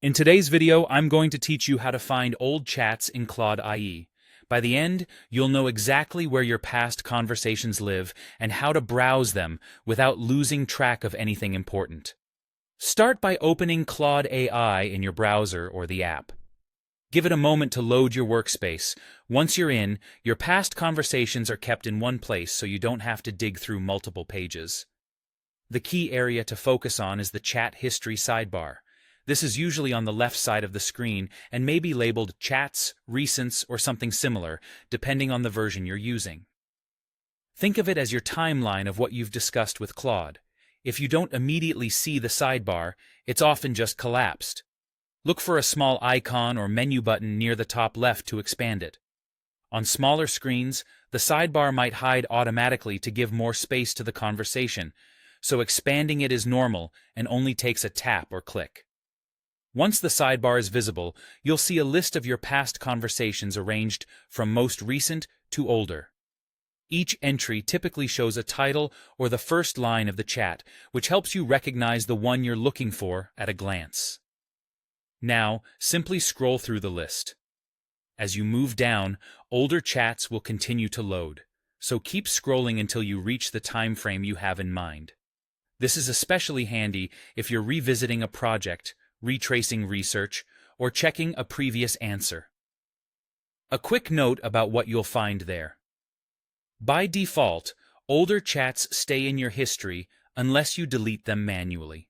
In today's video, I'm going to teach you how to find old chats in Claude AI. By the end, you'll know exactly where your past conversations live and how to browse them without losing track of anything important. Start by opening Claude AI in your browser or the app. Give it a moment to load your workspace. Once you're in, your past conversations are kept in one place so you don't have to dig through multiple pages. The key area to focus on is the chat history sidebar. This is usually on the left side of the screen and may be labeled Chats, Recents, or something similar, depending on the version you're using. Think of it as your timeline of what you've discussed with Claude. If you don't immediately see the sidebar, it's often just collapsed. Look for a small icon or menu button near the top left to expand it. On smaller screens, the sidebar might hide automatically to give more space to the conversation, so expanding it is normal and only takes a tap or click. Once the sidebar is visible, you'll see a list of your past conversations arranged from most recent to older. Each entry typically shows a title or the first line of the chat, which helps you recognize the one you're looking for at a glance. Now, simply scroll through the list. As you move down, older chats will continue to load, so keep scrolling until you reach the time frame you have in mind. This is especially handy if you're revisiting a project, retracing research, or checking a previous answer. A quick note about what you'll find there. By default, older chats stay in your history unless you delete them manually.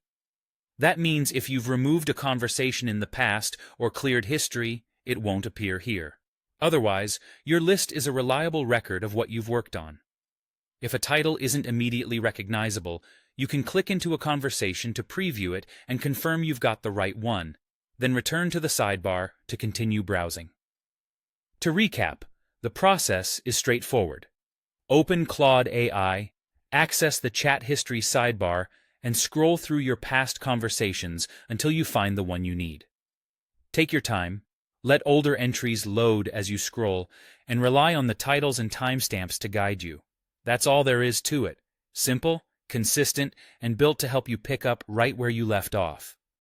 That means if you've removed a conversation in the past or cleared history, it won't appear here. Otherwise, your list is a reliable record of what you've worked on. If a title isn't immediately recognizable, you can click into a conversation to preview it and confirm you've got the right one, then return to the sidebar to continue browsing. To recap, the process is straightforward. Open Claude AI, access the chat history sidebar, and scroll through your past conversations until you find the one you need. Take your time, let older entries load as you scroll, and rely on the titles and timestamps to guide you. That's all there is to it. Simple, consistent, and built to help you pick up right where you left off.